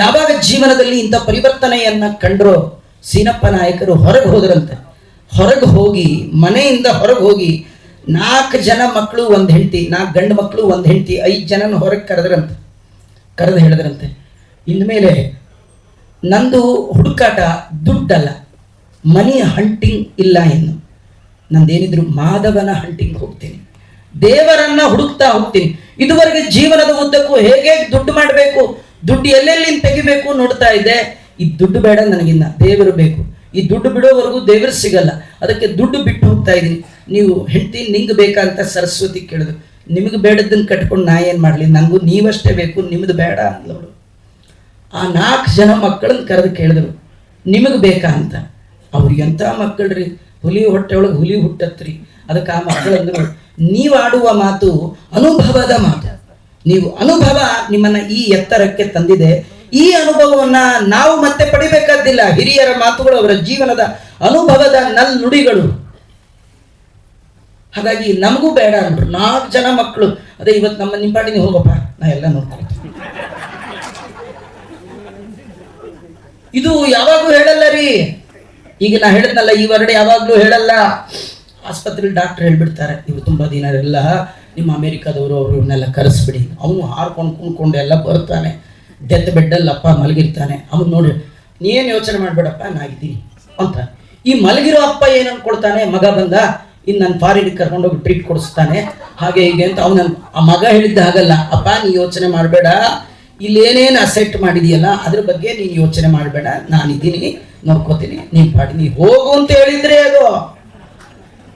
ಯಾವಾಗ ಜೀವನದಲ್ಲಿ ಇಂಥ ಪರಿವರ್ತನೆಯನ್ನ ಕಂಡ್ರೋ ಸೀನಪ್ಪ ನಾಯಕರು ಹೊರಗೆ ಹೋದ್ರಂತೆ. ಹೊರಗೆ ಹೋಗಿ ಮನೆಯಿಂದ ಹೊರಗೆ ಹೋಗಿ 4 ಜನ ಮಕ್ಕಳು ಒಂದು ಹೆಂಡತಿ, 4 ಗಂಡು ಮಕ್ಕಳು ಒಂದು ಹೆಂಡತಿ, 5 ಜನನ ಹೊರಗೆ ಕರೆದು ಹೇಳಿದ್ರಂತೆ, ಇನ್ಮೇಲೆ ನಂದು ಹುಡುಕಾಟ ದುಡ್ಡಲ್ಲ, ಮನಿ ಹಂಟಿಂಗ್ ಇಲ್ಲ, ಇನ್ನು ನಂದೇನಿದ್ರು ಮಾಧವನ ಹಂಟಿಂಗ್ ಹೋಗ್ತೀನಿ, ದೇವರನ್ನ ಹುಡುಕ್ತಾ ಹೋಗ್ತೀನಿ. ಇದುವರೆಗೆ ಜೀವನದ ಉದ್ದಕ್ಕೂ ಹೇಗೆ ದುಡ್ಡು ಮಾಡಬೇಕು, ದುಡ್ಡು ಎಲ್ಲೆಲ್ಲಿ ತೆಗಿಬೇಕು ನೋಡ್ತಾ ಇದ್ದೆ. ಈ ದುಡ್ಡು ಬೇಡ ನನಗಿನ್ನ, ದೇವರು ಬೇಕು. ಈ ದುಡ್ಡು ಬಿಡೋವರೆಗೂ ದೇವರು ಸಿಗಲ್ಲ, ಅದಕ್ಕೆ ದುಡ್ಡು ಬಿಟ್ಟು ಹೋಗ್ತಾ ಇದ್ದೀನಿ. ನೀವು ಹೆಂಡತಿ ನಿಂಗೆ ಬೇಕಂತ ಸರಸ್ವತಿ ಕೇಳಿದ್ರು. ನಿಮಗೆ ಬೇಡದನ್ನು ಕಟ್ಕೊಂಡು ನಾ ಏನು ಮಾಡಲಿ, ನನಗೂ ನೀವಷ್ಟೇ ಬೇಕು, ನಿಮ್ಮದು ಬೇಡ ಅಂದವಳು. ಆ 4 ಜನ ಮಕ್ಕಳನ್ನ ಕರೆದು ಕೇಳಿದ್ರು, ನಿಮಗೆ ಬೇಕಾ ಅಂತ. ಅವ್ರಿಗೆ ಎಂಥ ಮಕ್ಕಳ್ರಿ, ಹುಲಿ ಹೊಟ್ಟೆ ಒಳಗೆ ಹುಲಿ ಹುಟ್ಟತ್ರಿ. ಅದಕ್ಕೆ ಆ ಮಕ್ಕಳಂದ್ರು, ನೀವು ಆಡುವ ಮಾತು ಅನುಭವದ ಮಾತು, ನೀವು ಅನುಭವ ನಿಮ್ಮನ್ನ ಈ ಎತ್ತರಕ್ಕೆ ತಂದಿದೆ. ಈ ಅನುಭವವನ್ನ ನಾವು ಮತ್ತೆ ಪಡಿಬೇಕಾದ್ದಿಲ್ಲ. ಹಿರಿಯರ ಮಾತುಗಳು, ಅವರ ಜೀವನದ ಅನುಭವದ ನುಡಿಗಳು. ಹಾಗಾಗಿ ನಮಗೂ ಬೇಡ ಅಂದ್ರು 4 ಜನ ಮಕ್ಕಳು. ಅದೇ ಇವತ್ತು ನಮ್ಮ ನಿಂಪಾಡಿ ನೀವು ಹೋಗಪ್ಪ, ನಾ ಎಲ್ಲ ನೋಡ್ಕೊಳ್ತೀನಿ. ಇದು ಯಾವಾಗೂ ಹೇಳಲ್ಲ ರೀ. ಈಗ ನಾ ಹೇಳಿದ್ನಲ್ಲ, ಈ ವರ್ಡ್ ಯಾವಾಗ್ಲೂ ಹೇಳಲ್ಲ. ಆಸ್ಪತ್ರೆಯಲ್ಲಿ ಡಾಕ್ಟರ್ ಹೇಳ್ಬಿಡ್ತಾರೆ, ಇವ್ರು ತುಂಬಾ ದಿನ ಎಲ್ಲ ನಿಮ್ಮ ಅಮೆರಿಕಾದವರು ಅವ್ರನ್ನೆಲ್ಲ ಕರೆಸ್ಬಿಡಿ, ಅವನು ಹಾರ್ಕೊಂಡು ಕುಣ್ಕೊಂಡು ಎಲ್ಲ ಬರ್ತಾನೆ, ಡೆತ್ ಬೆಡ್ಡಲ್ಲಿ ಅಪ್ಪ ಮಲಗಿರ್ತಾನೆ, ಅವನು ನೋಡಿ ನೀನು ಯೋಚನೆ ಮಾಡಬೇಡಪ್ಪ ನಾ ಇದ್ದೀನಿ ಅಂತ. ಈ ಮಲಗಿರೋ ಅಪ್ಪ ಏನು ಅನ್ಕೊಳ್ತಾನೆ, ಮಗ ಬಂದ ಇನ್ನು ನನ್ನ ಫಾರಿನ್ಗೆ ಕರ್ಕೊಂಡೋಗಿ ಟ್ರೀಟ್ ಕೊಡಿಸ್ತಾನೆ, ಹಾಗೆ ಹೀಗೆ ಅಂತ ಅವನ ಆ ಮಗ ಹೇಳಿದ್ದ ಹಾಗಲ್ಲ, ಅಪ್ಪ ನೀ ಯೋಚನೆ ಮಾಡಬೇಡ, ಇಲ್ಲೇನೇನು ಅಸೆಟ್ ಮಾಡಿದೆಯಲ್ಲ ಅದ್ರ ಬಗ್ಗೆ ನೀನು ಯೋಚನೆ ಮಾಡಬೇಡ, ನಾನಿದ್ದೀನಿ ನೋಡ್ಕೋತೀನಿ, ನೀನು ಪಾಡಿ ನೀ ಹೋಗು ಅಂತ ಹೇಳಿದ್ರೆ ಅದು.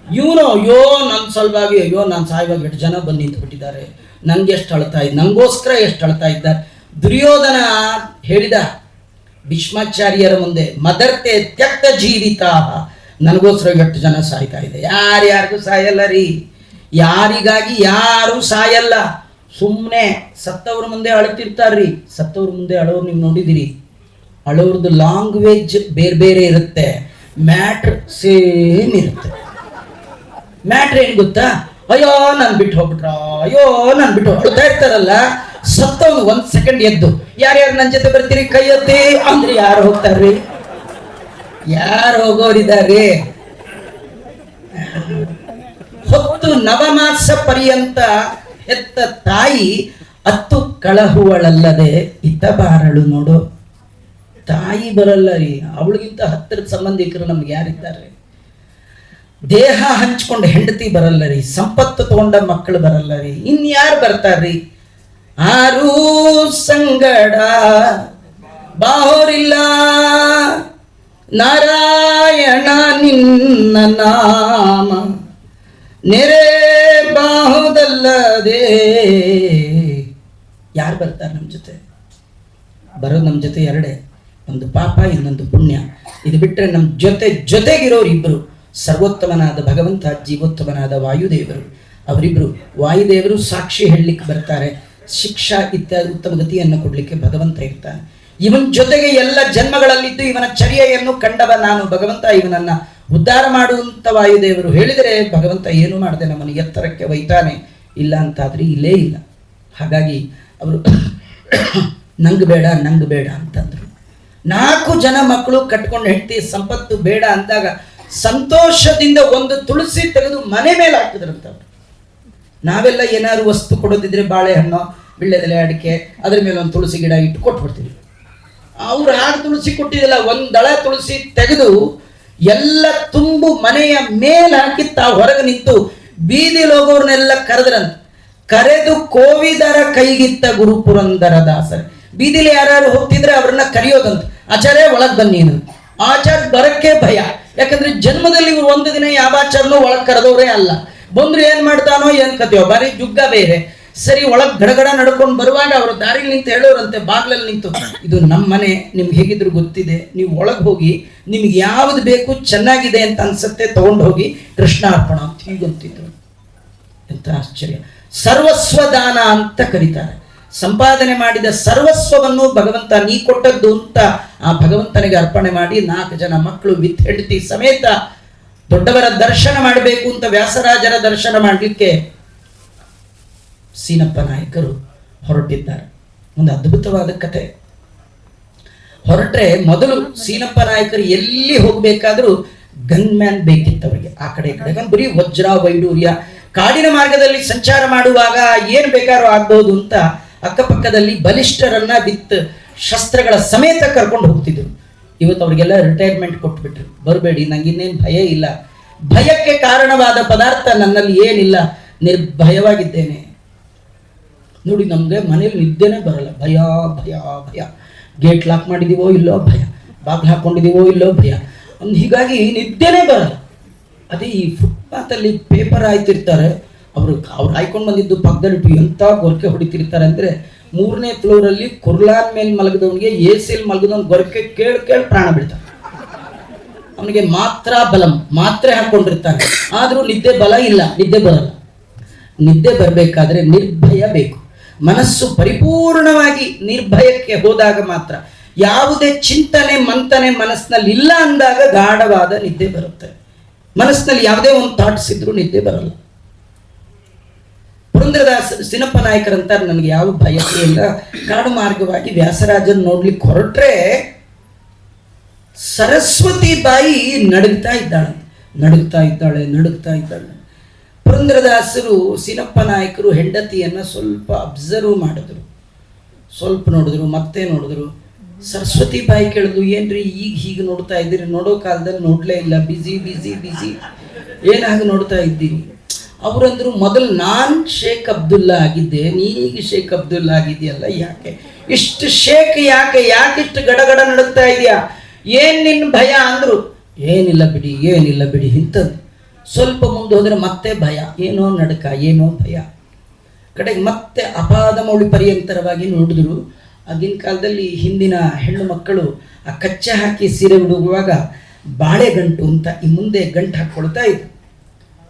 ಇವನು ಅಯ್ಯೋ ನನ್ನ ಸಲುವಾಗಿ, ಅಯ್ಯೋ ನಾನು ಸಾಯುವಾಗ 8 ಜನ ಬಂದು ನಿಂತು ಬಿಟ್ಟಿದ್ದಾರೆ, ನಂಗೆ ಎಷ್ಟು ಅಳ್ತಾ ಇದ್ದ, ನಂಗೋಸ್ಕರ ಎಷ್ಟು ಅಳ್ತಾ ಇದ್ದಾರೆ. ದುರ್ಯೋಧನ ಹೇಳಿದ ಭೀಷ್ಮಾಚಾರ್ಯರ ಮುಂದೆ, ಮದರ್ತೆ ತ್ಯಕ್ತ ಜೀವಿತ, ನನಗೋಸ್ಕರ 8 ಜನ ಸಾಯ್ತಾ ಇದೆ. ಯಾರ್ಯಾರಿಗೂ ಸಾಯಲ್ಲ ರೀ, ಯಾರಿಗಾಗಿ ಯಾರು ಸಾಯಲ್ಲ. ಸುಮ್ಮನೆ ಸತ್ತವ್ರ ಮುಂದೆ ಅಳ್ತಿರ್ತಾರ್ರಿ. ಸತ್ತವ್ರ ಮುಂದೆ ಅಳೋರು ನೀವು ನೋಡಿದಿರಿ, ಅಳೋರ್ದು ಲ್ಯಾಂಗ್ವೇಜ್ ಬೇರೆ ಬೇರೆ ಇರುತ್ತೆ, ಮ್ಯಾಟ್ರ್ ಸೇಮ್ ಇರುತ್ತೆ. ಮ್ಯಾಟ್ರ್ ಏನು ಗೊತ್ತಾ, ಅಯ್ಯೋ ನಾನು ಬಿಟ್ಟು ಹೋಗ್ಬಿಟ್ರ, ಅಯ್ಯೋ ನಾನು ಬಿಟ್ಟು ಅಳ್ತಾ ಇರ್ತಾರಲ್ಲ. ಸತ್ತವನು 1 ಸೆಕೆಂಡ್ ಎದ್ದು, ಯಾರ್ಯಾರು ನನ್ನ ಜೊತೆ ಬರ್ತೀರಿ ಕೈ ಎತ್ತಿ ಅಂದ್ರೆ ಯಾರು ಹೋಗ್ತಾರ್ರಿ, ಯಾರು ಹೋಗೋರಿದ್ದಾರೆ. ಹೊತ್ತು ನವಮಾಸ ಪರ್ಯಂತ ಹೆತ್ತ ತಾಯಿ 10 ಕಳಹುವಳಲ್ಲದೆ ಇತ್ತ ಬಾರಳು ನೋಡು. ತಾಯಿ ಬರಲ್ಲ ರೀ, ಅವಳಿಗಿಂತ ಹತ್ತಿರದ ಸಂಬಂಧಿಕರು ನಮ್ಗೆ ಯಾರಿದ್ದಾರೆ. ದೇಹ ಹಂಚ್ಕೊಂಡು ಹೆಂಡತಿ ಬರಲ್ಲ ರೀ, ಸಂಪತ್ತು ತಗೊಂಡ ಮಕ್ಕಳು ಬರಲ್ಲ ರೀ, ಇನ್ಯಾರು ಬರ್ತಾರ್ರಿ. ಆರೂ ಸಂಗಡ ಬಾಹೋರಿಲ್ಲ ನಾರಾಯಣ ನಿನ್ನ ನಾಮ ನೆರೆ ಬಾಹುದಲ್ಲದೆ. ಯಾರು ಬರ್ತಾರೆ ನಮ್ಮ ಜೊತೆ? ಬರೋದು ನಮ್ಮ ಜೊತೆ ಎರಡೇ, ಒಂದು ಪಾಪ ಇನ್ನೊಂದು ಪುಣ್ಯ. ಇದು ಬಿಟ್ಟರೆ ನಮ್ಮ ಜೊತೆಗಿರೋರು ಇಬ್ಬರು, ಸರ್ವೋತ್ತಮನಾದ ಭಗವಂತ, ಜೀವೋತ್ತಮನಾದ ವಾಯುದೇವರು. ಅವರಿಬ್ಬರು, ವಾಯುದೇವರು ಸಾಕ್ಷಿ ಹೇಳಲಿಕ್ಕೆ ಬರ್ತಾರೆ, ಶಿಕ್ಷಾ ಇತ್ಯಾದಿ ಉತ್ತಮ ಗತಿಯನ್ನು ಕೊಡಲಿಕ್ಕೆ ಭಗವಂತ ಇರ್ತಾನೆ. ಇವನ ಜೊತೆಗೆ ಎಲ್ಲ ಜನ್ಮಗಳಲ್ಲಿದ್ದು ಇವನ ಚರ್ಯೆಯನ್ನು ಕಂಡವ ನಾನು ಭಗವಂತ, ಇವನನ್ನ ಉದ್ಧಾರ ಮಾಡುವಂತ ವಾಯುದೇವರು ಹೇಳಿದರೆ ಭಗವಂತ ಏನು ಮಾಡದೆ ನಮ್ಮನ್ನು ಎತ್ತರಕ್ಕೆ ಒಯ್ತಾನೆ. ಇಲ್ಲ ಅಂತಾದ್ರೆ ಇಲ್ಲೇ ಇಲ್ಲ. ಹಾಗಾಗಿ ಅವರು ನಂಗೆ ಬೇಡ ಅಂತಂದ್ರು. 4 ಜನ ಮಕ್ಕಳು ಕಟ್ಕೊಂಡು ಹೆಂಡತಿ, ಸಂಪತ್ತು ಬೇಡ ಅಂದಾಗ ಸಂತೋಷದಿಂದ ಒಂದು ತುಳಸಿ ತೆಗೆದು ಮನೆ ಮೇಲೆ ಹಾಕಿದ್ರಂತ. ನಾವೆಲ್ಲ ಏನಾದ್ರು ವಸ್ತು ಕೊಡೋದಿದ್ರೆ ಬಾಳೆಹಣ್ಣು, ವಿಳ್ಳೆದೆಲೆ, ಅಡಿಕೆ, ಅದ್ರ ಮೇಲೆ ಒಂದು ತುಳಸಿ ಗಿಡ ಇಟ್ಟು ಕೊಟ್ಬಿಡ್ತೀವಿ. ಅವ್ರು ಹಾಗೆ ತುಳಸಿ ಕೊಟ್ಟಿದ್ದಿಲ್ಲ, ಒಂದು ದಳ ತುಳಸಿ ತೆಗೆದು ಎಲ್ಲ ತುಂಬು ಮನೆಯ ಮೇಲೆ ಹಾಕಿ ತಾವು ಹೊರಗೆ ನಿಂತು ಬೀದಿಲಿ ಹೋಗೋರ್ನೆಲ್ಲ ಕರೆದು ಕೋವಿದರ ಕೈಗಿತ್ತ ಗುರು ಪುರಂದರ ದಾಸರು. ಬೀದಿಲಿ ಯಾರು ಹೋಗ್ತಿದ್ರೆ ಅವ್ರನ್ನ ಕರೆಯೋದಂತ, ಆಚಾರ್ಯ ಒಳಗ್ ಬನ್ನಿ. ಆಚಾರ್ಯ ಬರಕ್ಕೆ ಭಯ, ಯಾಕಂದ್ರೆ ಜನ್ಮದಲ್ಲಿ ಇವ್ರು 1 ದಿನ ಯಾವ ಆಚಾರ್ಯನೂ ಒಳಗ್ ಕರೆದವರೇ ಅಲ್ಲ. ಬಂದ್ರು ಏನ್ ಮಾಡ್ತಾನೋ ಏನ್ ಕತೆಯೋ, ಬಾರಿ ಜುಗ್ಗ ಬೇರೆ. ಸರಿ, ಒಳಗ್ ಗಡಗಡ ನಡ್ಕೊಂಡು ಬರುವಾಗ ಅವರು ದಾರಿಲಿ ನಿಂತು ಹೇಳೋರಂತೆ, ಬಾಗ್ಲಲ್ಲಿ ನಿಂತು, ಇದು ನಮ್ಮ ಮನೆ, ನಿಮ್ಗೆ ಹೇಗಿದ್ರು ಗೊತ್ತಿದೆ, ನೀವು ಒಳಗೆ ಹೋಗಿ ನಿಮ್ಗೆ ಯಾವ್ದು ಬೇಕು ಚೆನ್ನಾಗಿದೆ ಅಂತ ಅನ್ಸತ್ತೆ ತಗೊಂಡು ಹೋಗಿ ಕೃಷ್ಣಾರ್ಪಣ ಅಂತ ಹೀಗಂತಿದ್ರು. ಎಂತ ಆಶ್ಚರ್ಯ. ಸರ್ವಸ್ವದಾನ ಅಂತ ಕರೀತಾರೆ. ಸಂಪಾದನೆ ಮಾಡಿದ ಸರ್ವಸ್ವವನ್ನು ಭಗವಂತ ನೀ ಕೊಟ್ಟದ್ದು ಅಂತ ಆ ಭಗವಂತನಿಗೆ ಅರ್ಪಣೆ ಮಾಡಿ 4 ಜನ ಮಕ್ಕಳು ವಿತ್ ಹೆಂಡತಿ ಸಮೇತ ದೊಡ್ಡವರ ದರ್ಶನ ಮಾಡಬೇಕು ಅಂತ ವ್ಯಾಸರಾಜರ ದರ್ಶನ ಮಾಡಲಿಕ್ಕೆ ಸೀನಪ್ಪ ನಾಯಕರು ಹೊರಟಿದ್ದಾರೆ. ಒಂದು ಅದ್ಭುತವಾದ ಕತೆ. ಹೊರಟ್ರೆ ಮೊದಲು ಸೀನಪ್ಪ ನಾಯಕರು ಎಲ್ಲಿ ಹೋಗಬೇಕಾದ್ರೂ ಗನ್ ಮ್ಯಾನ್ ಬೇಕಿತ್ತು ಅವರಿಗೆ. ಆ ಕಡೆ ಈ ಕಡೆ ಬರೀ ವಜ್ರ ವೈಡೂರ್ಯ, ಕಾಡಿನ ಮಾರ್ಗದಲ್ಲಿ ಸಂಚಾರ ಮಾಡುವಾಗ ಏನು ಬೇಕಾದ್ರೂ ಆಗ್ಬಹುದು ಅಂತ ಅಕ್ಕಪಕ್ಕದಲ್ಲಿ ಬಲಿಷ್ಠರನ್ನ ವಿತ್ ಶಸ್ತ್ರಗಳ ಸಮೇತ ಕರ್ಕೊಂಡು ಹೋಗ್ತಿದ್ರು. ಇವತ್ತು ಅವ್ರಿಗೆಲ್ಲ ರಿಟೈರ್ಮೆಂಟ್ ಕೊಟ್ಬಿಟ್ರು. ಬರಬೇಡಿ, ನಂಗೆ ಇನ್ನೇನು ಭಯ ಇಲ್ಲ, ಭಯಕ್ಕೆ ಕಾರಣವಾದ ಪದಾರ್ಥ ನನ್ನಲ್ಲಿ ಏನಿಲ್ಲ, ನಿರ್ಭಯವಾಗಿದ್ದೇನೆ. ನೋಡಿ, ನಮಗೆ ಮನೇಲಿ ನಿದ್ದೆನೇ ಬರಲ್ಲ, ಭಯ ಭಯ ಭಯ. ಗೇಟ್ ಲಾಕ್ ಮಾಡಿದೀವೋ ಇಲ್ಲೋ ಭಯ, ಬಾಗಿಲು ಹಾಕೊಂಡಿದೀವೋ ಇಲ್ಲೋ ಭಯ. ಹೀಗಾಗಿ ನಿದ್ದೆನೇ ಬರಲ್ಲ. ಅದೇ ಈ ಫುಟ್ಪಾತಲ್ಲಿ ಪೇಪರ್ ಆಯ್ತಿರ್ತಾರೆ, ಅವ್ರು ಹಾಯ್ಕೊಂಡು ಬಂದಿದ್ದು ಪಕ್ಕದಲ್ಲಿಟ್ಟು ಎಂಥ ಗೊರಕೆ ಹೊಡಿತಿರ್ತಾರೆ ಅಂದರೆ, 3ನೇ ಫ್ಲೋರಲ್ಲಿ ಕುರ್ಲಾನ್ ಮೇಲೆ ಮಲಗಿದವನಿಗೆ AC ಮಲಗಿದವನು ಗೊರಕೆ ಕೇಳಿ ಪ್ರಾಣ ಬಿಡ್ತಾನೆ. ಅವನಿಗೆ ಮಾತ್ರ ಬಲಂ ಮಾತ್ರೆ ಹಾಕೊಂಡಿರ್ತಾನೆ, ಆದರೂ ನಿದ್ದೆ ಬಲ ಇಲ್ಲ, ನಿದ್ದೆ ಬರಲ್ಲ. ನಿದ್ದೆ ಬರಬೇಕಾದ್ರೆ ನಿರ್ಭಯ ಬೇಕು. ಮನಸ್ಸು ಪರಿಪೂರ್ಣವಾಗಿ ನಿರ್ಭಯಕ್ಕೆ ಹೋದಾಗ ಮಾತ್ರ, ಯಾವುದೇ ಚಿಂತನೆ ಮಂಥನೆ ಮನಸ್ಸಿನಲ್ಲಿ ಇಲ್ಲ ಅಂದಾಗ ಗಾಢವಾದ ನಿದ್ದೆ ಬರುತ್ತೆ. ಮನಸ್ಸಿನಲ್ಲಿ ಯಾವುದೇ ಒಂದು ಥಾಟ್ಸ್ ಇದ್ರೂ ನಿದ್ದೆ ಬರಲ್ಲ. ಪುರಂದರದಾಸ ಸೀನಪ್ಪ ನಾಯಕರಂತಾರೆ, ನನಗೆ ಯಾವ ಭಯಕ್ಕೆ ಇಲ್ಲ. ಕಾಡು ಮಾರ್ಗವಾಗಿ ವ್ಯಾಸರಾಜನ್ ನೋಡ್ಲಿಕ್ಕೆ ಹೊರಟ್ರೆ ಸರಸ್ವತಿ ಬಾಯಿ ನಡುಗ್ತಾ ಇದ್ದಾಳೆ. ಪುರಂದರದಾಸರು ಸೀನಪ್ಪ ನಾಯಕರು ಹೆಂಡತಿಯನ್ನು ಸ್ವಲ್ಪ ಅಬ್ಸರ್ವ್ ಮಾಡಿದ್ರು, ಸ್ವಲ್ಪ ನೋಡಿದ್ರು, ಮತ್ತೆ ನೋಡಿದ್ರು. ಸರಸ್ವತಿ ಬಾಯಿ ಕೇಳಿದ್ರು, ಏನ್ರಿ ಈಗ ಹೀಗೆ ನೋಡ್ತಾ ಇದ್ದೀರಿ? ನೋಡೋ ಕಾಲದಲ್ಲಿ ನೋಡ್ಲೇ ಇಲ್ಲ, ಬಿಸಿ ಬಿಸಿ ಬಿಸಿ, ಏನಾಗಿ ನೋಡ್ತಾ ಇದ್ದೀರಿ? ಅವರಂದ್ರು, ಮೊದಲು ನಾನು ಶೇಖ್ ಅಬ್ದುಲ್ಲಾ ಆಗಿದ್ದೆ, ನೀನೀಗ ಶೇಖ್ ಅಬ್ದುಲ್ಲಾ ಆಗಿದೆಯಲ್ಲ, ಯಾಕೆ ಇಷ್ಟು ಶೇಖ್? ಯಾಕೆ ಇಷ್ಟು ಗಡಗಡ ನಡುಗ್ತಾ ಇದೆಯಾ? ಏನ್ ನಿನ್ನ ಭಯ ಅಂದ್ರು. ಏನಿಲ್ಲ ಬಿಡಿ ಇಂಥದ್ದು. ಸ್ವಲ್ಪ ಮುಂದೆ ಹೋದರೆ ಮತ್ತೆ ಭಯ, ಏನೋ ನಡುಕ, ಏನೋ ಭಯ. ಕಡೆಗೆ ಮತ್ತೆ ಅಪಾದ ಮೌಳಿ ಪರ್ಯಂತರವಾಗಿ ನೋಡಿದ್ರು. ಆಗಿನ ಕಾಲದಲ್ಲಿ ಹಿಂದಿನ ಹೆಣ್ಣು ಮಕ್ಕಳು ಆ ಕಚ್ಚೆ ಹಾಕಿ ಸೀರೆ ಉಡುಗುವಾಗ ಬಾಳೆಗಂಟು ಅಂತ ಈ ಮುಂದೆ ಗಂಟು ಹಾಕ್ಕೊಳ್ತಾ ಇದ್ರು.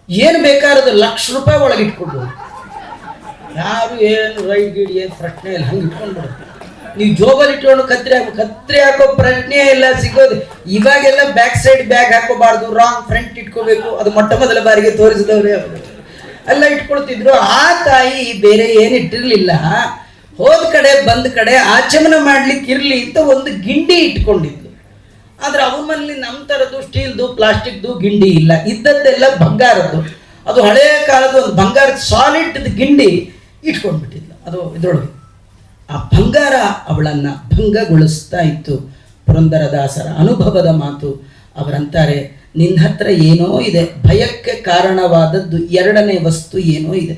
ಏನು ಬೇಕಾದ್ರೂ ₹1,00,000 ಒಳಗಿಟ್ಕೊಂಡು, ಯಾರು ಏನು ರೈಟ್ ಗೀಡಿ ಏನು ಪ್ರಶ್ನೆ ಇಲ್ಲ, ಹಂಗೆ ಇಟ್ಕೊಂಡು ಬಿಡುತ್ತೆ. ನೀವು ಜೋಬಲ್ಲಿ ಇಟ್ಕೊಂಡು ಕತ್ರಿ ಹಾಕೋ ಪ್ರಶ್ನೆ ಇಲ್ಲ, ಸಿಗೋದು. ಇವಾಗೆಲ್ಲ ಬ್ಯಾಕ್ ಸೈಡ್ ಬ್ಯಾಗ್ ಹಾಕೋಬಾರ್ದು, ರಾಂಗ್ ಫ್ರಂಟ್ ಇಟ್ಕೋಬೇಕು. ಅದು ಮೊಟ್ಟ ಮೊದಲ ಬಾರಿಗೆ ತೋರಿಸಿದವರೇ ಅವರು ಎಲ್ಲ ಇಟ್ಕೊಳ್ತಿದ್ರು. ಆ ತಾಯಿ ಬೇರೆ ಏನಿಟ್ಟಿರ್ಲಿಲ್ಲ, ಹೋದ ಕಡೆ ಬಂದ ಕಡೆ ಆಚಮನ ಮಾಡ್ಲಿಕ್ಕೆ ಇರಲಿ ಅಂತ ಒಂದು ಗಿಂಡಿ ಇಟ್ಕೊಂಡಿದ್ಲು. ಆದ್ರೆ ಅವ್ರ ಮನೇಲಿ ನಮ್ಮ ಥರದ್ದು ಸ್ಟೀಲ್ದು ಪ್ಲಾಸ್ಟಿಕ್ದು ಗಿಂಡಿ ಇಲ್ಲ, ಇದ್ದದ್ದೆಲ್ಲ ಬಂಗಾರದ್ದು. ಅದು ಹಳೆಯ ಕಾಲದ ಒಂದು ಬಂಗಾರದ ಸಾಲಿಡ್ ಗಿಂಡಿ ಇಟ್ಕೊಂಡ್ಬಿಟ್ಟಿದ್ಲು ಅದು ಇದ್ರೊಳಗೆ. ಆ ಬಂಗಾರ ಅವಳನ್ನು ಭಂಗಗೊಳಿಸ್ತಾ ಇತ್ತು. ಪುರಂದರದಾಸರ ಅನುಭವದ ಮಾತು. ಅವರಂತಾರೆ, ನಿನ್ನ ಹತ್ರ ಏನೋ ಇದೆ, ಭಯಕ್ಕೆ ಕಾರಣವಾದದ್ದು 2ನೇ ವಸ್ತು ಏನೋ ಇದೆ.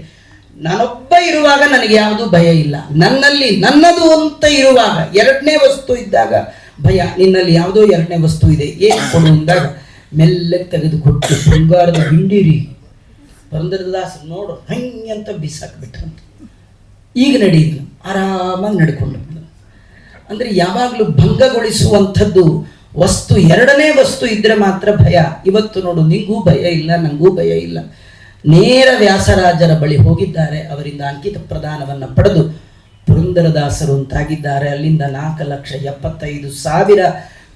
ನಾನೊಬ್ಬ ಇರುವಾಗ ನನಗೆ ಯಾವುದೂ ಭಯ ಇಲ್ಲ, ನನ್ನದು ಅಂತ ಇರುವಾಗ 2ನೇ ವಸ್ತು ಇದ್ದಾಗ ಭಯ. ನಿನ್ನಲ್ಲಿ ಯಾವುದೋ 2ನೇ ವಸ್ತು ಇದೆ, ಏನು ಕೊಡು ಅಂದಾಗ ಮೆಲ್ಲಗೆ ತೆಗೆದುಕೊಟ್ಟು ಬಂಗಾರದ ಗಿಂಡಿರಿ. ಪುರಂದರದಾಸ ನೋಡು ಹಂಗೆ ಅಂತ ಬಿಸಾಕ್ಬಿಟ್ರಂತ. ಈಗ ನಡೆಯಿದ್ಲು, ಆರಾಮಾಗಿ ನಡ್ಕೊಂಡು. ಅಂದರೆ ಯಾವಾಗಲೂ ಭಂಗಗೊಳಿಸುವಂಥದ್ದು ವಸ್ತು 2ನೇ ವಸ್ತು ಇದ್ರೆ ಮಾತ್ರ ಭಯ. ಇವತ್ತು ನೋಡು, ನಿಂಗೂ ಭಯ ಇಲ್ಲ, ನನಗೂ ಭಯ ಇಲ್ಲ. ನೇರ ವ್ಯಾಸರಾಜರ ಬಳಿ ಹೋಗಿದ್ದಾರೆ, ಅವರಿಂದ ಅಂಕಿತ ಪ್ರದಾನವನ್ನು ಪಡೆದು ಪುರಂದರದಾಸರು ಅಂತಾಗಿದ್ದಾರೆ. ಅಲ್ಲಿಂದ 4,75,000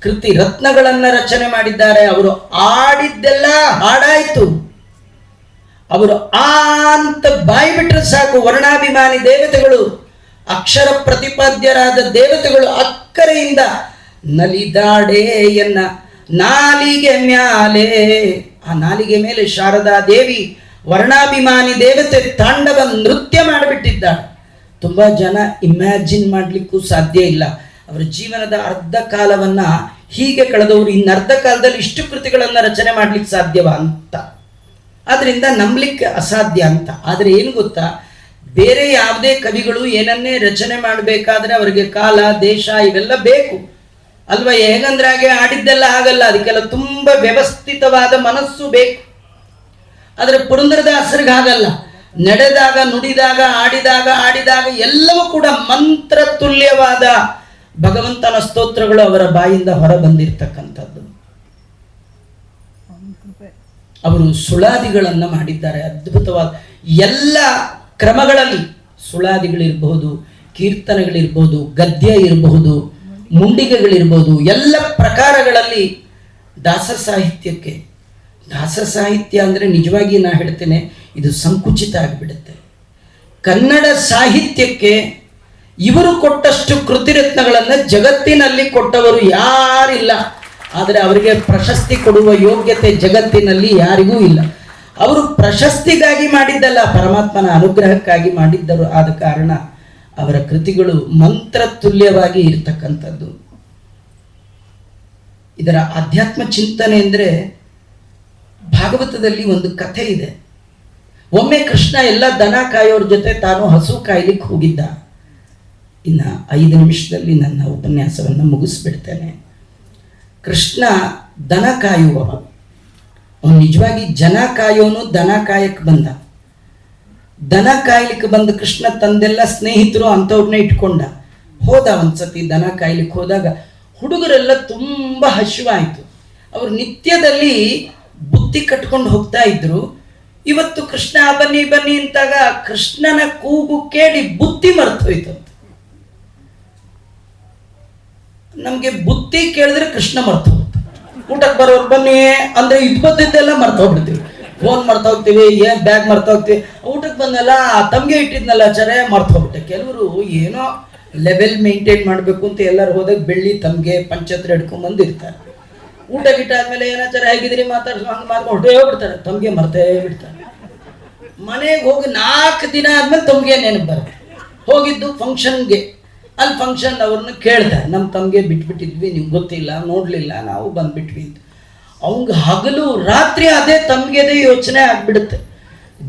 ಕೃತಿ ರತ್ನಗಳನ್ನು ರಚನೆ ಮಾಡಿದ್ದಾರೆ. ಅವರು ಆಡಿದ್ದೆಲ್ಲ ಹಾಡಾಯಿತು. ಅವರು ಅಂತ ಬಾಯಿ ಬಿಟ್ಟರೆ ಸಾಕು, ವರ್ಣಾಭಿಮಾನಿ ದೇವತೆಗಳು, ಅಕ್ಷರ ಪ್ರತಿಪಾದ್ಯರಾದ ದೇವತೆಗಳು ಅಕ್ಕರೆಯಿಂದ ನಲಿದಾಡೆಯನ್ನ ನಾಲಿಗೆ ಮ್ಯಾಲೆ. ಆ ನಾಲಿಗೆ ಮೇಲೆ ಶಾರದಾ ದೇವಿ ವರ್ಣಾಭಿಮಾನಿ ದೇವತೆ ತಾಂಡವ ನೃತ್ಯ ಮಾಡಿಬಿಟ್ಟಿದ್ದಾಳೆ. ತುಂಬ ಜನ ಇಮ್ಯಾಜಿನ್ ಮಾಡಲಿಕ್ಕೂ ಸಾಧ್ಯ ಇಲ್ಲ. ಅವರ ಜೀವನದ ಅರ್ಧ ಕಾಲವನ್ನು ಹೀಗೆ ಕಳೆದವರು ಇನ್ನು ಅರ್ಧ ಕಾಲದಲ್ಲಿ ಇಷ್ಟು ಕೃತಿಗಳನ್ನು ರಚನೆ ಮಾಡಲಿಕ್ಕೆ ಸಾಧ್ಯವ ಅಂತ, ಆದ್ದರಿಂದ ನಂಬಲಿಕ್ಕೆ ಅಸಾಧ್ಯ ಅಂತ. ಆದರೆ ಏನು ಗೊತ್ತಾ, ಬೇರೆ ಯಾವುದೇ ಕವಿಗಳು ಏನನ್ನೇ ರಚನೆ ಮಾಡಬೇಕಾದ್ರೆ ಅವರಿಗೆ ಕಾಲ ದೇಶ ಇವೆಲ್ಲ ಬೇಕು ಅಲ್ವಾ? ಹೇಗಂದ್ರೆ ಹಾಗೆ ಆಡಿದ್ದೆಲ್ಲ ಆಗಲ್ಲ, ಅದಕ್ಕೆಲ್ಲ ತುಂಬ ವ್ಯವಸ್ಥಿತವಾದ ಮನಸ್ಸು ಬೇಕು. ಆದರೆ ಪುರಂದರದಾಸರಿಗೆ ಹಾಗಲ್ಲ. ನಡೆದಾಗ, ನುಡಿದಾಗ, ಆಡಿದಾಗ ಎಲ್ಲವೂ ಕೂಡ ಮಂತ್ರ ತುಲ್ಯವಾದ ಭಗವಂತನ ಸ್ತೋತ್ರಗಳು ಅವರ ಬಾಯಿಂದ ಹೊರ ಬಂದಿರತಕ್ಕಂಥದ್ದು. ಅವರು ಸುಳಾದಿಗಳನ್ನು ಮಾಡಿದ್ದಾರೆ, ಅದ್ಭುತವಾದ ಎಲ್ಲ ಕ್ರಮಗಳಲ್ಲಿ. ಸುಳಾದಿಗಳಿರ್ಬಹುದು, ಕೀರ್ತನೆಗಳಿರ್ಬೋದು, ಗದ್ಯ ಇರಬಹುದು, ಮುಂಡಿಗೆಗಳಿರ್ಬೋದು, ಎಲ್ಲ ಪ್ರಕಾರಗಳಲ್ಲಿ ದಾಸ ಸಾಹಿತ್ಯಕ್ಕೆ, ದಾಸ ಸಾಹಿತ್ಯ ಅಂದರೆ ನಿಜವಾಗಿ ನಾ ಹೇಳ್ತೇನೆ, ಇದು ಸಂಕುಚಿತ ಆಗಿಬಿಡುತ್ತೆ. ಕನ್ನಡ ಸಾಹಿತ್ಯಕ್ಕೆ ಇವರು ಕೊಟ್ಟಷ್ಟು ಕೃತಿರತ್ನಗಳನ್ನು ಜಗತ್ತಿನಲ್ಲಿ ಕೊಟ್ಟವರು ಯಾರಿಲ್ಲ. ಆದರೆ ಅವರಿಗೆ ಪ್ರಶಸ್ತಿ ಕೊಡುವ ಯೋಗ್ಯತೆ ಜಗತ್ತಿನಲ್ಲಿ ಯಾರಿಗೂ ಇಲ್ಲ. ಅವರು ಪ್ರಶಸ್ತಿಗಾಗಿ ಮಾಡಿದ್ದಲ್ಲ, ಪರಮಾತ್ಮನ ಅನುಗ್ರಹಕ್ಕಾಗಿ ಮಾಡಿದ್ದರು. ಆದ ಕಾರಣ ಅವರ ಕೃತಿಗಳು ಮಂತ್ರ ತುಲ್ಯವಾಗಿ ಇರತಕ್ಕಂಥದ್ದು. ಇದರ ಆಧ್ಯಾತ್ಮ ಚಿಂತನೆ ಅಂದರೆ, ಭಾಗವತದಲ್ಲಿ ಒಂದು ಕಥೆ ಇದೆ. ಒಮ್ಮೆ ಕೃಷ್ಣ ಎಲ್ಲ ದನ ಕಾಯೋರ ಜೊತೆ ತಾನು ಹಸು ಕಾಯ್ಲಿಕ್ಕೆ ಹೋಗಿದ್ದ. ಇನ್ನು 5 ನಿಮಿಷದಲ್ಲಿ ನನ್ನ ಉಪನ್ಯಾಸವನ್ನು ಮುಗಿಸ್ಬಿಡ್ತೇನೆ. ಕೃಷ್ಣ ದನ ಕಾಯುವವ, ಅವನು ನಿಜವಾಗಿ ಜನ ಕಾಯೋನು. ದನ ಕಾಯಕ್ಕೆ ಬಂದ. ದನ ಕಾಯ್ಲಿಕ್ಕೆ ಬಂದ ಕೃಷ್ಣ ತಂದೆಲ್ಲ ಸ್ನೇಹಿತರು ಅಂಥವ್ರನ್ನ ಇಟ್ಕೊಂಡ. ಹೋದ ಒಂದ್ಸತಿ ದನ ಕಾಯ್ಲಿಕ್ಕೆ ಹೋದಾಗ ಹುಡುಗರೆಲ್ಲ ತುಂಬ ಹಸಿವಾಯಿತು. ಅವರು ನಿತ್ಯದಲ್ಲಿ ಬುತ್ತಿ ಕಟ್ಕೊಂಡು ಹೋಗ್ತಾ ಇದ್ರು. ಇವತ್ತು ಕೃಷ್ಣ ಬನ್ನಿ ಬನ್ನಿ ಅಂತಾಗ ಕೃಷ್ಣನ ಕೂಗು ಕೇಳಿ ಬುತ್ತಿ ಮರ್ತೋಯ್ತು. ನಮ್ಗೆ ಬುತ್ತಿ ಕೇಳಿದ್ರೆ ಕೃಷ್ಣ ಮರ್ತು ಹೋಗ್ತ. ಊಟಕ್ಕೆ ಬರೋರು ಬನ್ನಿ ಅಂದ್ರೆ ಇದ್ಬದ್ದೆಲ್ಲ ಮರ್ತು ಹೋಗ್ಬಿಡ್ತೀವಿ. ಫೋನ್ ಮರ್ತು ಹೋಗ್ತೀವಿ, ಏನ್ ಬ್ಯಾಗ್ ಮರ್ತು ಹೋಗ್ತೀವಿ. ಊಟಕ್ಕೆ ಬಂದಲ್ಲ ತಮ್ಗೆ ಇಟ್ಟಿದ್ನಲ್ಲ ಚರೆ ಮರ್ತು ಹೋಗ್ಬಿಟ್ಟೆ. ಕೆಲವರು ಏನೋ ಲೆವೆಲ್ ಮೇಂಟೈನ್ ಮಾಡಬೇಕು ಅಂತ ಎಲ್ಲರೂ ಹೋದಾಗ ಬೆಳ್ಳಿ ತಮ್ಗೆ ಪಂಚತ್ರ ಹಿಡ್ಕೊಂಡ್ ಬಂದಿರ್ತಾರೆ. ಊಟ ಗಿಟ್ಟ ಆದ್ಮೇಲೆ ಏನಾಚಾರ ಹೇಗಿದ್ರಿ ಮಾತಾಡ್ಸೋ ಹಂಗೆ ಮಾಡ್ಕೊಂಡು ಹೊಟ್ಟೆ ಹೋಗ್ಬಿಡ್ತಾರೆ. ತಮ್ಗೆ ಮರ್ತೇ ಬಿಡ್ತಾರೆ. ಮನೆಗೆ ಹೋಗಿ 4 ದಿನ ಆದ್ಮೇಲೆ ತಮ್ಗೆ ನೆನಪು ಬರುತ್ತೆ. ಹೋಗಿದ್ದು ಫಂಕ್ಷನ್ಗೆ, ಅಲ್ಲಿ ಫಂಕ್ಷನ್ ಅವ್ರನ್ನ ಕೇಳ್ತಾರೆ, ನಮ್ಮ ತಮ್ಗೆ ಬಿಟ್ಬಿಟ್ಟಿದ್ವಿ, ನಿಮ್ಗೆ ಗೊತ್ತಿಲ್ಲ, ನೋಡ್ಲಿಲ್ಲ, ನಾವು ಬಂದ್ಬಿಟ್ವಿ ಅಂತ. ಅವಂಗ ಹಗಲು ರಾತ್ರಿ ಅದೇ ತಮ್ಗೆದೇ ಯೋಚನೆ ಆಗ್ಬಿಡುತ್ತೆ.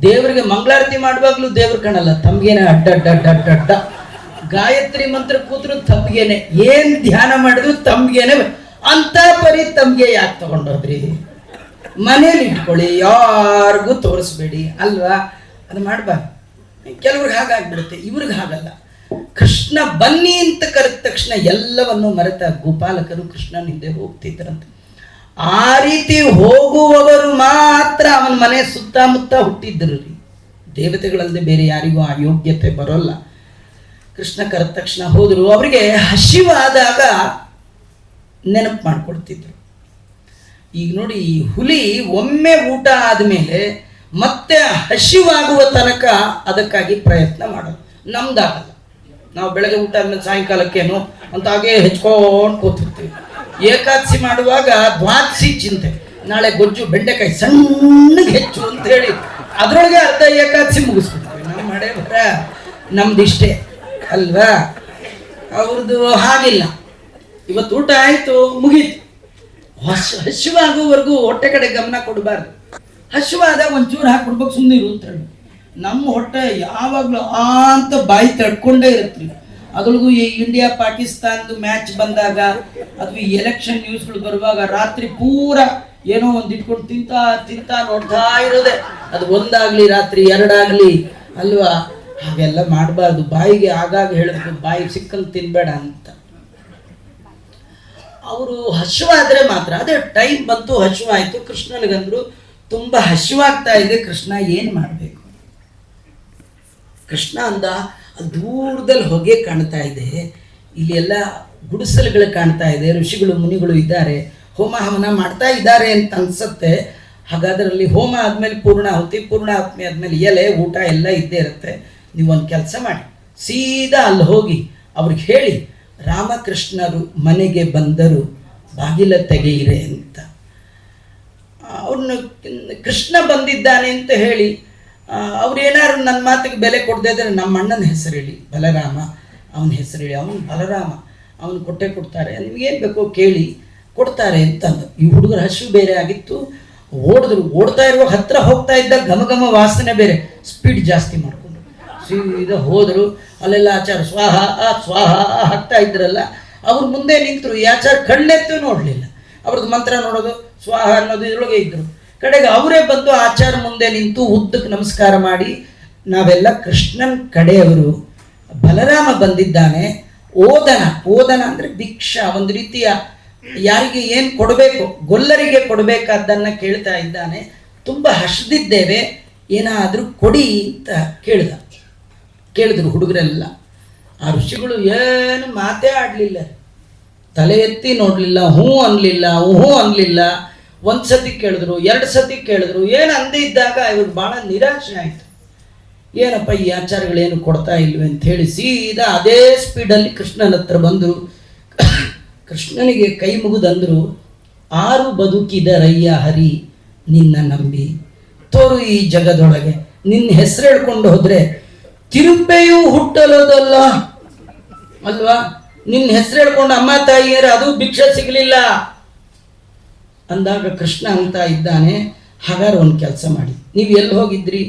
ದೇವರಿಗೆ ಮಂಗಳಾರತಿ ಮಾಡುವಾಗ್ಲೂ ದೇವ್ರ ಕಾಣಲ್ಲ, ತಮ್ಗೇನೆ ಅಡ್ಡ ಅಡ್ಡ ಅಡ್ಡ ಅಡ್ಡ ಅಡ್ಡ. ಗಾಯತ್ರಿ ಮಂತ್ರ ಕೂತ್ರು ತಮ್ಗೇನೆ, ಏನ್ ಧ್ಯಾನ ಮಾಡಿದ್ರು ತಮ್ಗೇನೆ. ಅಂತ ಪರಿ ತಮ್ಗೆ ಯಾಕೆ ತಗೊಂಡೋದ್ರಿ? ಮನೇಲಿ ಇಟ್ಕೊಳ್ಳಿ, ಯಾರಿಗೂ ತೋರಿಸ್ಬೇಡಿ ಅಲ್ವಾ? ಅದು ಮಾಡ್ಬಾರ್ದು. ಕೆಲವ್ರಿಗೆ ಹಾಗಾಗ್ಬಿಡುತ್ತೆ, ಇವ್ರಿಗೆ ಹಾಗಲ್ಲ. ಕೃಷ್ಣ ಬನ್ನಿ ಅಂತ ಕರೆದ ತಕ್ಷಣ ಎಲ್ಲವನ್ನು ಮರೆತ ಗೋಪಾಲಕರು ಕೃಷ್ಣನ ಹಿಂದೆ ಹೋಗ್ತಿದ್ರಂತೆ. ಆ ರೀತಿ ಹೋಗುವವರು ಮಾತ್ರ ಅವನ ಮನೆ ಸುತ್ತಮುತ್ತ ಹುಟ್ಟಿದ್ರು ರೀ. ದೇವತೆಗಳಲ್ಲದೆ ಬೇರೆ ಯಾರಿಗೂ ಆ ಯೋಗ್ಯತೆ ಬರೋಲ್ಲ. ಕೃಷ್ಣ ಕರೆದ ತಕ್ಷಣ ಹೋದರು. ಅವರಿಗೆ ಹಸಿವಾದಾಗ ನೆನಪು ಮಾಡಿಕೊಡ್ತಿದ್ರು. ಈಗ ನೋಡಿ, ಹುಲಿ ಒಮ್ಮೆ ಊಟ ಆದಮೇಲೆ ಮತ್ತೆ ಹಸಿವಾಗುವ ತನಕ ಅದಕ್ಕಾಗಿ ಪ್ರಯತ್ನ ಮಾಡೋದು. ನಮ್ದಾಗಲ್ಲ. ನಾವು ಬೆಳಗ್ಗೆ ಊಟ ಆದ್ಮೇಲೆ ಸಾಯಂಕಾಲಕ್ಕೇನು ಅಂತ ಹಾಗೆ ಹೆಚ್ಕೊಂಡು ಕೂತಿರ್ತೀವಿ. ಏಕಾದಶಿ ಮಾಡುವಾಗ ದ್ವಾದಶಿ ಚಿಂತೆ, ನಾಳೆ ಗೊಜ್ಜು ಬೆಂಡೆಕಾಯಿ ಸಣ್ಣಗೆ ಹೆಚ್ಚು ಅಂತ ಹೇಳಿ ಅದರೊಳಗೆ ಅರ್ಧ ಏಕಾದಶಿ ಮುಗಿಸ್ಬಿಡ್ತೀವಿ. ನಮ್ಮ ಮಳೆ ಬರ ನಮ್ದಿಷ್ಟೇ ಅಲ್ವಾ? ಅವ್ರದ್ದು ಹಾಗಿಲ್ಲ. ಇವತ್ತು ಊಟ ಆಯಿತು, ಮುಗೀತು. ಹಸಿವಾಗುವವರೆಗೂ ಹೊಟ್ಟೆ ಕಡೆ ಗಮನ ಕೊಡಬಾರ್ದು. ಹಸಿವಾದಾಗ ಒಂಚೂರು ಹಾಕ್ಬಿಡ್ಬೇಕು, ಸುಮ್ಮನೆ ಇರು ಅಂತ ಹೇಳಿ. ನಮ್ಮ ಹೊಟ್ಟೆ ಯಾವಾಗಲೂ ಅಂತ ಬಾಯಿ ತಡ್ಕೊಂಡೇ ಇರುತ್ತೆ. ಅದ್ರೊಳಗೂ ಈ ಇಂಡಿಯಾ ಪಾಕಿಸ್ತಾನದ ಮ್ಯಾಚ್ ಬಂದಾಗ ಅಥವಾ ಎಲೆಕ್ಷನ್ ನ್ಯೂಸ್ಗಳು ಬರುವಾಗ ರಾತ್ರಿ ಪೂರ ಏನೋ ಒಂದು ಇಟ್ಕೊಂಡು ತಿಂತಾ ನೋಡ್ತಾ ಇರೋದೆ. ಅದು ಒಂದಾಗ್ಲಿ ರಾತ್ರಿ 2 ಆಗಲಿ ಅಲ್ವಾ? ಹಾಗೆಲ್ಲ ಮಾಡಬಾರ್ದು. ಬಾಯಿಗೆ ಆಗಾಗ ಹೇಳಿದ್ರು, ಬಾಯಿಗೆ ಸಿಕ್ಕಂಗೆ ತಿನ್ಬೇಡ ಅಂತ. ಅವರು ಹಸಿವಾದ್ರೆ ಮಾತ್ರ, ಅದೇ ಟೈಮ್ ಬಂತು, ಹಸಿವಾಯ್ತು. ಕೃಷ್ಣನಿಗಂದ್ರು ತುಂಬ ಹಸಿವಾಗ್ತಾ ಇದೆ, ಕೃಷ್ಣ ಏನು ಮಾಡಬೇಕು? ಕೃಷ್ಣ ಅಂದ, ದೂರದಲ್ಲಿ ಹೊಗೆ ಕಾಣ್ತಾ ಇದೆ, ಇಲ್ಲಿ ಎಲ್ಲ ಗುಡಿಸಲುಗಳು ಕಾಣ್ತಾ ಇದೆ, ಋಷಿಗಳು ಮುನಿಗಳು ಇದ್ದಾರೆ, ಹೋಮ ಹವನ ಮಾಡ್ತಾ ಇದ್ದಾರೆ ಅಂತ ಅನ್ಸುತ್ತೆ. ಹಾಗಾದ್ರೆ ಅಲ್ಲಿ ಹೋಮ ಆದ್ಮೇಲೆ ಪೂರ್ಣಾಹುತಿ ಆದ್ಮೇಲೆ ಎಲೆ ಊಟ ಎಲ್ಲ ಇದ್ದೇ ಇರುತ್ತೆ. ನೀವೊಂದು ಕೆಲಸ ಮಾಡಿ, ಸೀದಾ ಅಲ್ಲಿ ಹೋಗಿ ಅವ್ರಿಗೆ ಹೇಳಿ, ರಾಮಕೃಷ್ಣರು ಮನೆಗೆ ಬಂದರು, ಬಾಗಿಲ ತೆಗೆಯಿರೆ ಅಂತ. ಅವ್ರನ್ನ ಕೃಷ್ಣ ಬಂದಿದ್ದಾನೆ ಅಂತ ಹೇಳಿ, ಅವ್ರು ಏನಾದ್ರು ನನ್ನ ಮಾತಿಗೆ ಬೆಲೆ ಕೊಡದೇ ಇದ್ರೆ ನಮ್ಮ ಅಣ್ಣನ ಹೆಸರು ಹೇಳಿ, ಬಲರಾಮ, ಅವನ ಹೆಸರು ಹೇಳಿ, ಅವನು ಬಲರಾಮ, ಅವನು ಕೊಡ್ತಾರೆ, ನಿಮ್ಗೇನು ಬೇಕೋ ಕೇಳಿ ಕೊಡ್ತಾರೆ ಅಂತಂದು. ಈ ಹುಡುಗರ ಹಸು ಬೇರೆ ಆಗಿತ್ತು. ಓಡ್ತಾ ಇರುವ ಹತ್ರ ಹೋಗ್ತಾ ಇದ್ದ ಘಮ ವಾಸನೆ ಬೇರೆ, ಸ್ಪೀಡ್ ಜಾಸ್ತಿ ಮಾಡಿಕೊಂಡ್ರು. ಸೀದಾ ಹೋದರು. ಅಲ್ಲೆಲ್ಲ ಆಚಾರ ಸ್ವಾಹ ಸ್ವಾಹ ಹಾಕ್ತಾ ಇದ್ರಲ್ಲ, ಅವ್ರ ಮುಂದೆ ನಿಂತರು. ಈ ಆಚಾರ ಕಣ್ಣೆತ್ತು ನೋಡಲಿಲ್ಲ. ಅವ್ರದ್ದು ಮಂತ್ರ ನೋಡೋದು, ಸ್ವಾಹ ಅನ್ನೋದು ಇದ್ರೊಳಗೆ ಇದ್ದರು. ಕಡೆಗೆ ಅವರೇ ಬಂದು ಆಚಾರ ಮುಂದೆ ನಿಂತು ಉದ್ದಕ್ಕೆ ನಮಸ್ಕಾರ ಮಾಡಿ, ನಾವೆಲ್ಲ ಕೃಷ್ಣನ ಕಡೆಯವರು, ಬಲರಾಮ ಬಂದಿದ್ದಾನೆ, ಓದನ ಅಂದರೆ ದೀಕ್ಷಾ, ಒಂದು ರೀತಿಯ ಯಾರಿಗೆ ಏನು ಕೊಡಬೇಕು, ಗೊಲ್ಲರಿಗೆ ಕೊಡಬೇಕಾದ್ದನ್ನು ಕೇಳ್ತಾ ಇದ್ದಾನೆ, ತುಂಬ ಹಸಿದಿದ್ದೇವೆ, ಏನಾದರೂ ಕೊಡಿ ಅಂತ ಕೇಳಿದ್ರು ಹುಡುಗರೆಲ್ಲ. ಆ ಋಷಿಗಳು ಏನು ಮಾತೇ ಆಡಲಿಲ್ಲ, ತಲೆ ಎತ್ತಿ ನೋಡಲಿಲ್ಲ, ಹ್ಞೂ ಅನ್ನಲಿಲ್ಲ. 1 ಸತಿ ಕೇಳಿದ್ರು, 2 ಸತಿ ಕೇಳಿದ್ರು, ಏನು ಅಂದೇ ಇದ್ದಾಗ ಇವ್ರಿಗೆ ಭಾಳ ನಿರಾಶೆ ಆಯಿತು. ಏನಪ್ಪ ಈ ಆಚಾರಗಳೇನು ಕೊಡ್ತಾ ಇಲ್ವೇ ಅಂತ ಹೇಳಿ ಸೀದಾ ಅದೇ ಸ್ಪೀಡಲ್ಲಿ ಕೃಷ್ಣನ ಹತ್ರ ಬಂದರು. ಕೃಷ್ಣನಿಗೆ ಕೈ ಮುಗಿದಂದರು, ಆರು ಬದುಕಿದರಯ್ಯ ಹರಿ ನಿನ್ನ ನಂಬಿ, ತೋರು ಈ ಜಗದೊಳಗೆ ನಿನ್ನ ಹೆಸರು ಹೇಳ್ಕೊಂಡು ಹೋದ್ರೆ ತಿರುಪೆಯೂ ಹುಟ್ಟಲೋದಲ್ಲ ಅಲ್ವಾ? ನಿನ್ನ ಹೆಸರು ಹೇಳ್ಕೊಂಡು ಅಮ್ಮ ತಾಯಿಯರ ಅದು ಭಿಕ್ಷೆ ಸಿಗಲಿಲ್ಲ ಅಂದಾಗ ಕೃಷ್ಣ ಅಂತ ಇದ್ದಾನೆ, ಹಾಗಾದ್ರೆ ಒಂದು ಕೆಲಸ ಮಾಡಿ, ನೀವು ಎಲ್ಲಿ ಹೋಗಿದ್ರಿ?